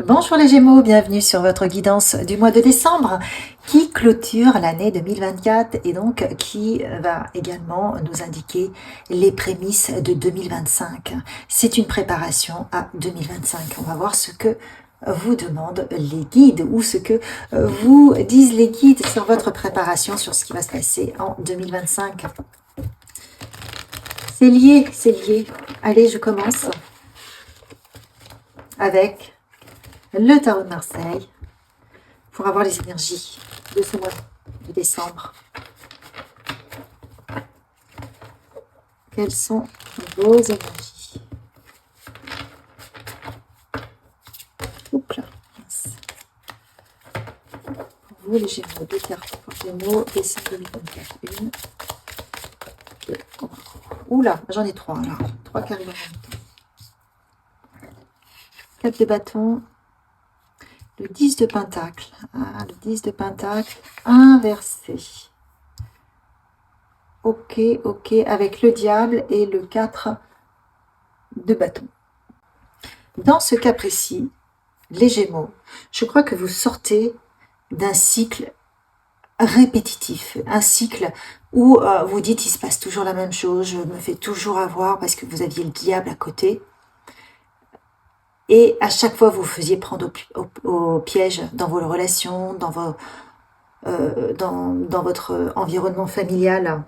Bonjour les Gémeaux, bienvenue sur votre guidance du mois de décembre qui clôture l'année 2024 et donc qui va également nous indiquer les prémices de 2025. C'est une préparation à 2025. On va voir ce que vous demandent les guides ou ce que vous disent les guides sur votre préparation, sur ce qui va se passer en 2025. C'est lié, c'est lié. Allez, je commence avec le tarot de Marseille pour avoir les énergies de ce mois de décembre. Quelles sont vos énergies? Oups là, mince. Pour vous les Gémeaux, deux cartes pour Gémeaux, décembre 2024. Une, deux, trois. Oula, j'en ai trois alors. Trois qui arrivent en même temps. 4 de bâton. Le 10 de pentacle. Ah, le 10 de pentacle inversé. Ok, ok, avec le diable et le 4 de bâton. Dans ce cas précis, les Gémeaux, je crois que vous sortez d'un cycle répétitif, un cycle où vous dites il se passe toujours la même chose, je me fais toujours avoir parce que vous aviez le diable à côté. Et à chaque fois, vous faisiez prendre au piège dans vos relations, dans votre environnement familial.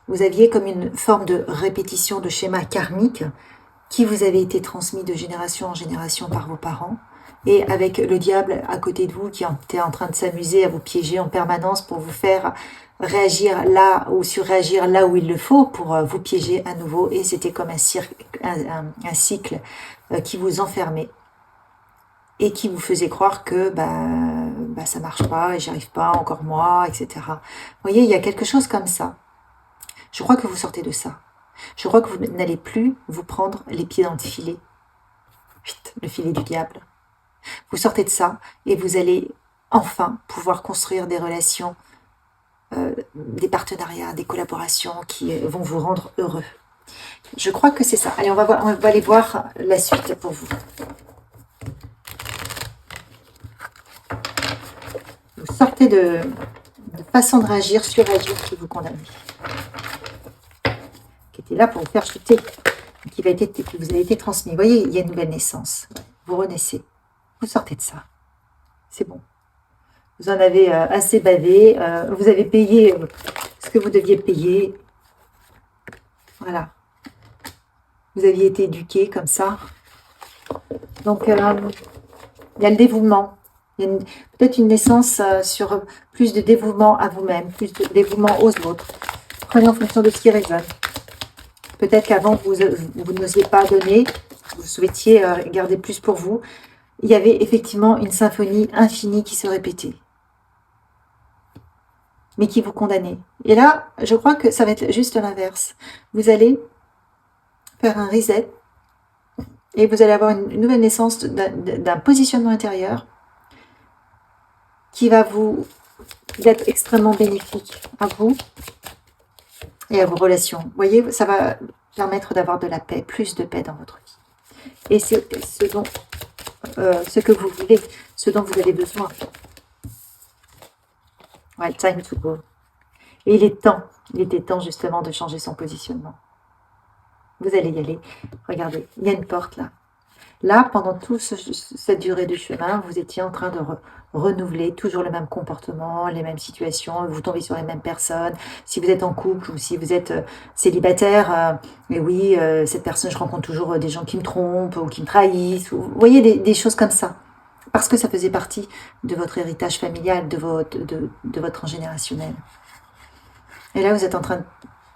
Vous aviez comme une forme de répétition de schéma karmique qui vous avait été transmis de génération en génération par vos parents, et avec le diable à côté de vous qui était en train de s'amuser à vous piéger en permanence pour vous faire réagir là ou surréagir là où il le faut pour vous piéger à nouveau. Et c'était comme un cycle qui vous enfermait et qui vous faisait croire que ça marche pas et j'y arrive pas, encore moi, etc. Vous voyez, il y a quelque chose comme ça. Je crois que vous sortez de ça. Je crois que vous n'allez plus vous prendre les pieds dans le filet. Le filet du diable. Vous sortez de ça et vous allez enfin pouvoir construire des relations, des partenariats, des collaborations qui vont vous rendre heureux. Je crois que c'est ça. Allez, on va aller voir la suite pour vous. Vous sortez de façon de réagir, surréagir qui vous condamne. Qui était là pour vous faire chuter, qui vous a été transmis. Vous voyez, il y a une nouvelle naissance. Vous renaissez. Vous sortez de ça. C'est bon. Vous en avez assez bavé. Vous avez payé ce que vous deviez payer. Voilà. Vous aviez été éduqué comme ça. Donc, il y a le dévouement. Il y a peut-être une naissance sur plus de dévouement à vous-même, plus de dévouement aux autres. Prenez en fonction de ce qui résonne. Peut-être qu'avant, vous n'osiez pas donner, vous souhaitiez garder plus pour vous. Il y avait effectivement une symphonie infinie qui se répétait, mais qui vous condamnait. Et là, je crois que ça va être juste l'inverse. Vous allez faire un reset et vous allez avoir une nouvelle naissance d'un positionnement intérieur qui va vous être extrêmement bénéfique à vous et à vos relations. Vous voyez, ça va permettre d'avoir de la paix, plus de paix dans votre vie. Et c'est ce que vous voulez, ce dont vous avez besoin. Ouais, time to go. Et il était temps justement de changer son positionnement. Vous allez y aller. Regardez, il y a une porte là. Là, pendant toute cette durée du chemin, vous étiez en train de renouveler toujours le même comportement, les mêmes situations, vous tombez sur les mêmes personnes. Si vous êtes en couple ou si vous êtes célibataire, mais oui, cette personne, je rencontre toujours des gens qui me trompent ou qui me trahissent. Vous voyez, des choses comme ça. Parce que ça faisait partie de votre héritage familial, de votre transgénérationnel. Et là, vous êtes en train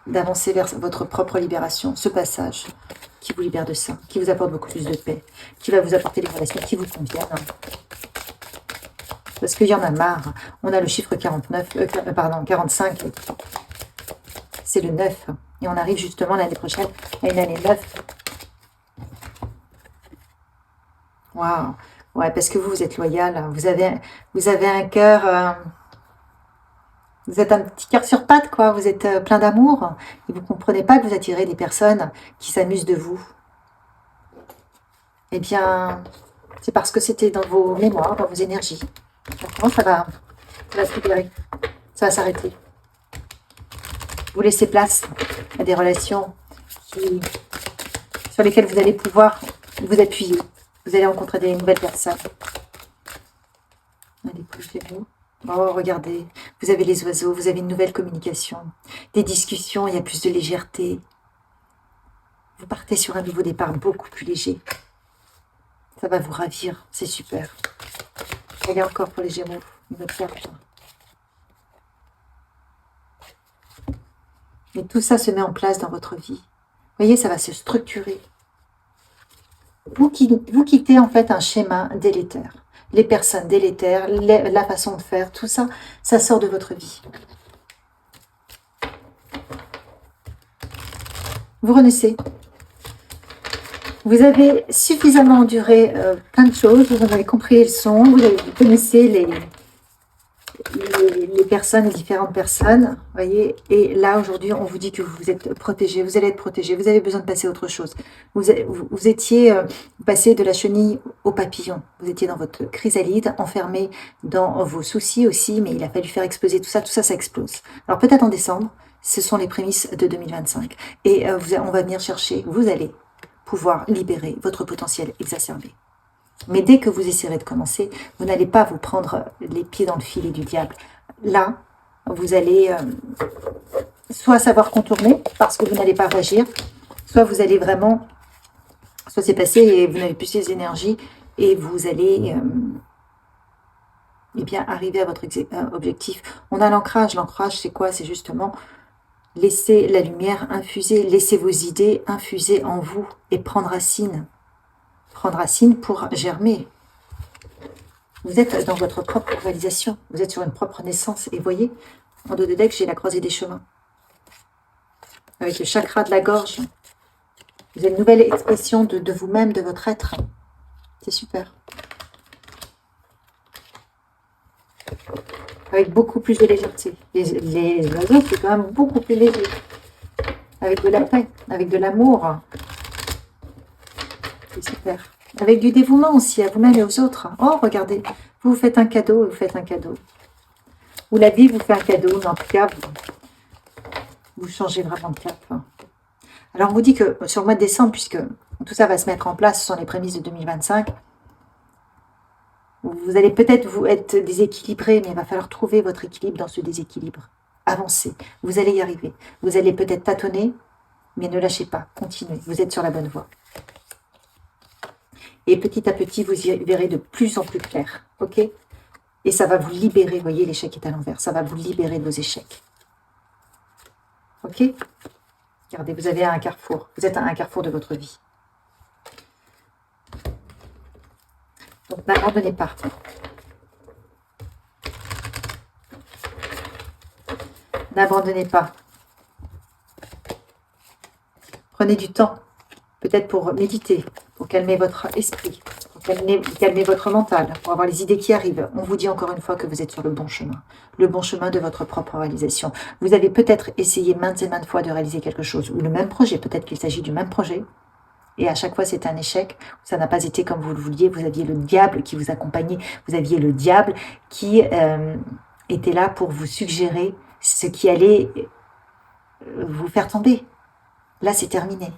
d'avancer vers votre propre libération, ce passage qui vous libère de ça, qui vous apporte beaucoup plus de paix, qui va vous apporter des relations qui vous conviennent. Parce qu'il y en a marre. On a le chiffre 45. C'est le 9. Et on arrive justement l'année prochaine à une année 9. Waouh. Ouais, parce que vous êtes loyal. Vous avez un cœur... vous êtes un petit cœur sur pattes, quoi. Vous êtes plein d'amour. Et vous ne comprenez pas que vous attirez des personnes qui s'amusent de vous. Eh bien, C'est parce que c'était dans vos mémoires, dans vos énergies. Maintenant, ça va se libérer. Ça va s'arrêter. Vous laissez place à des relations sur lesquelles vous allez pouvoir vous appuyer. Vous allez rencontrer des nouvelles personnes. Allez, plus de vous. Oh, regardez, vous avez les oiseaux, vous avez une nouvelle communication, des discussions, il y a plus de légèreté. Vous partez sur un nouveau départ beaucoup plus léger. Ça va vous ravir, c'est super. Allez encore pour les Gémeaux, une autre carte. Et tout ça se met en place dans votre vie. Vous voyez, ça va se structurer. Vous quittez en fait un schéma délétère. Les personnes délétères, la façon de faire, tout ça, ça sort de votre vie. Vous renaissez. Vous avez suffisamment enduré plein de choses, vous en avez compris les leçons, vous connaissez les personnes, les différentes personnes, voyez. Et là, aujourd'hui, on vous dit que vous êtes protégé, vous allez être protégé, vous avez besoin de passer à autre chose. Vous étiez passé de la chenille au papillon. Vous étiez dans votre chrysalide, enfermé dans vos soucis aussi, mais il a fallu faire exploser tout ça, ça explose. Alors peut-être en décembre, ce sont les prémices de 2025. Et on va venir chercher, vous allez pouvoir libérer votre potentiel exacerbé. Mais dès que vous essayerez de commencer, vous n'allez pas vous prendre les pieds dans le filet du diable. Là, vous allez soit savoir contourner parce que vous n'allez pas réagir, soit vous allez vraiment, soit c'est passé et vous n'avez plus ces énergies et vous allez eh bien, arriver à votre objectif. On a l'ancrage. L'ancrage, c'est quoi? C'est justement laisser la lumière infuser, laisser vos idées infuser en vous et prendre racine. Prendre racine pour germer. Vous êtes dans votre propre réalisation. Vous êtes sur une propre naissance. Et voyez, en dos de deck, j'ai la croisée des chemins. Avec le chakra de la gorge. Vous avez une nouvelle expression de vous-même, de votre être. C'est super. Avec beaucoup plus de légèreté. Les oiseaux, c'est quand même beaucoup plus léger. Avec de la paix, avec de l'amour. C'est super. Avec du dévouement aussi à vous-même et aux autres. Oh, regardez, vous faites un cadeau et vous faites un cadeau. Ou la vie vous fait un cadeau, mais en tout cas, vous changez vraiment de cap. Alors, on vous dit que sur le mois de décembre, puisque tout ça va se mettre en place, ce sont les prémices de 2025, vous allez peut-être vous être déséquilibré, mais il va falloir trouver votre équilibre dans ce déséquilibre. Avancez, vous allez y arriver. Vous allez peut-être tâtonner, mais ne lâchez pas, continuez, vous êtes sur la bonne voie. Et petit à petit, vous y verrez de plus en plus clair, ok? Et ça va vous libérer, vous voyez, l'échec est à l'envers, ça va vous libérer de vos échecs. Ok? Regardez, vous avez un carrefour, vous êtes à un carrefour de votre vie. Donc, n'abandonnez pas. N'abandonnez pas. Prenez du temps, peut-être pour méditer, pour calmer votre esprit, pour calmer votre mental, pour avoir les idées qui arrivent. On vous dit encore une fois que vous êtes sur le bon chemin de votre propre réalisation. Vous avez peut-être essayé maintes et maintes fois de réaliser quelque chose, ou le même projet, peut-être qu'il s'agit du même projet, et à chaque fois c'est un échec, ça n'a pas été comme vous le vouliez, vous aviez le diable qui vous accompagnait, vous aviez le diable qui était là pour vous suggérer ce qui allait vous faire tomber. Là, c'est terminé.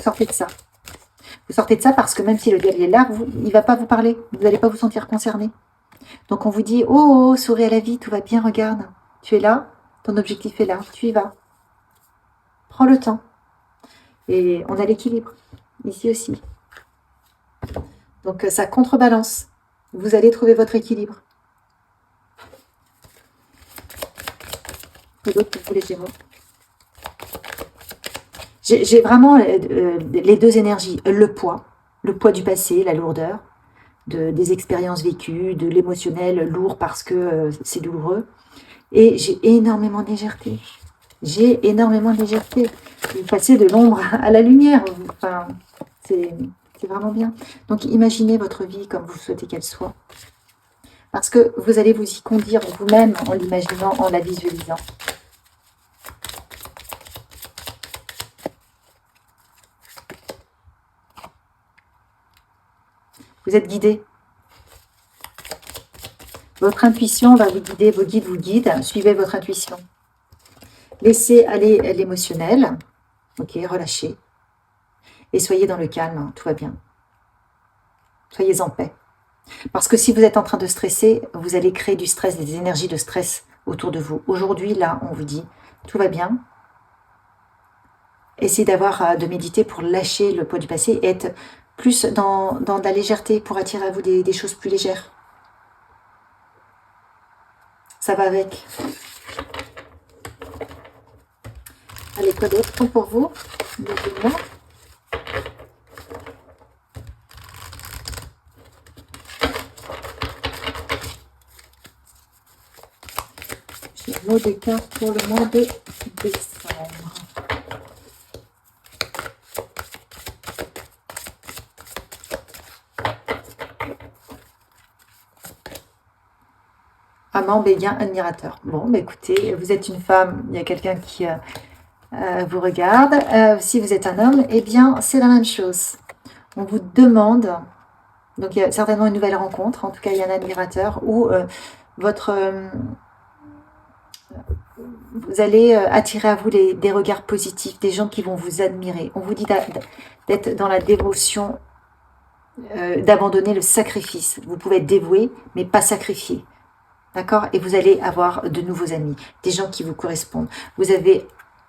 Sortez de ça. Vous sortez de ça parce que même si le diable est là, il ne va pas vous parler. Vous n'allez pas vous sentir concerné. Donc, on vous dit, oh, souris à la vie, tout va bien, regarde. Tu es là, ton objectif est là, tu y vas. Prends le temps. Et on a l'équilibre, ici aussi. Donc, ça contrebalance. Vous allez trouver votre équilibre. Et d'autres pour vous, les Gémeaux. J'ai vraiment les deux énergies. Le poids du passé, la lourdeur, des expériences vécues, de l'émotionnel lourd parce que c'est douloureux. Et j'ai énormément de légèreté. J'ai énormément de légèreté. Vous passez de l'ombre à la lumière. Enfin, c'est vraiment bien. Donc, imaginez votre vie comme vous souhaitez qu'elle soit. Parce que vous allez vous y conduire vous-même en l'imaginant, en la visualisant. Vous êtes guidé. Votre intuition va vous guider, vos guides vous guident. Suivez votre intuition. Laissez aller l'émotionnel. Ok, relâchez. Et soyez dans le calme, tout va bien. Soyez en paix. Parce que si vous êtes en train de stresser, vous allez créer du stress, des énergies de stress autour de vous. Aujourd'hui, là, on vous dit, tout va bien. Essayez de méditer pour lâcher le poids du passé et être plus dans de la légèreté pour attirer à vous des choses plus légères. Ça va avec. Allez, quoi d'autre pour vous? J'ai le mot de carte pour le mois de décembre. Amant, béguin, admirateur. Bon, bah écoutez, vous êtes une femme, il y a quelqu'un qui vous regarde. Si vous êtes un homme, eh bien, c'est la même chose. On vous demande, donc il y a certainement une nouvelle rencontre, en tout cas il y a un admirateur, ou vous allez attirer à vous des regards positifs, des gens qui vont vous admirer. On vous dit d'être dans la dévotion, d'abandonner le sacrifice. Vous pouvez être dévoué, mais pas sacrifié. D'accord? Et vous allez avoir de nouveaux amis, des gens qui vous correspondent. Vous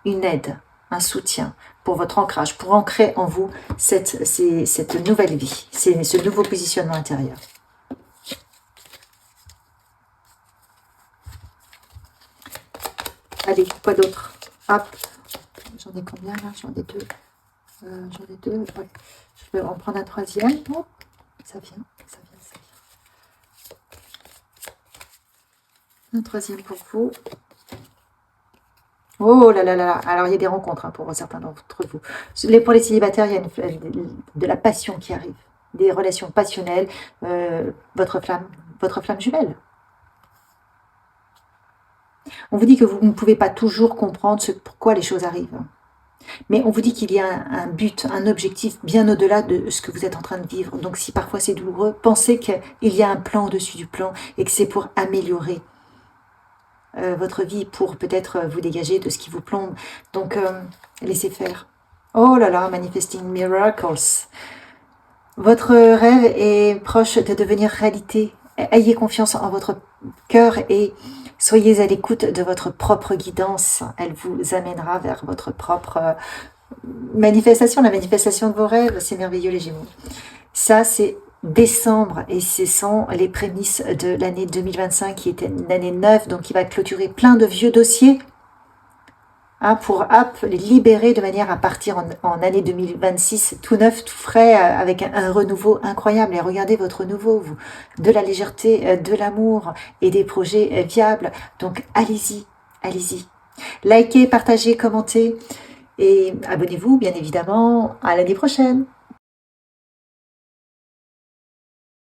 une aide, un soutien pour votre ancrage, pour ancrer en vous cette nouvelle vie, ce nouveau positionnement intérieur. Allez, quoi d'autre? Hop, j'en ai combien là? J'en ai deux. Ouais. Je vais en prendre un troisième. Oh, ça vient. Un troisième pour vous. Oh là là là là. Alors, il y a des rencontres pour certains d'entre vous. Pour les célibataires, il y a de la passion qui arrive. Des relations passionnelles. Votre flamme jumelle. On vous dit que vous ne pouvez pas toujours comprendre pourquoi les choses arrivent. Mais on vous dit qu'il y a un but, un objectif bien au-delà de ce que vous êtes en train de vivre. Donc si parfois c'est douloureux, pensez qu'il y a un plan au-dessus du plan et que c'est pour améliorer votre vie, pour peut-être vous dégager de ce qui vous plombe. Donc laissez faire. Oh là là, manifesting miracles. Votre rêve est proche de devenir réalité. Ayez confiance en votre cœur et soyez à l'écoute de votre propre guidance. Elle vous amènera vers votre propre manifestation, la manifestation de vos rêves. C'est merveilleux les Gémeaux. Ça, c'est décembre et ce sont les prémices de l'année 2025 qui était une année neuve, donc qui va clôturer plein de vieux dossiers pour les libérer de manière à partir en année 2026 tout neuf, tout frais, avec un renouveau incroyable. Et regardez votre renouveau, vous, de la légèreté, de l'amour et des projets viables. Donc allez-y, allez-y. Likez, partagez, commentez et abonnez-vous bien évidemment. À l'année prochaine.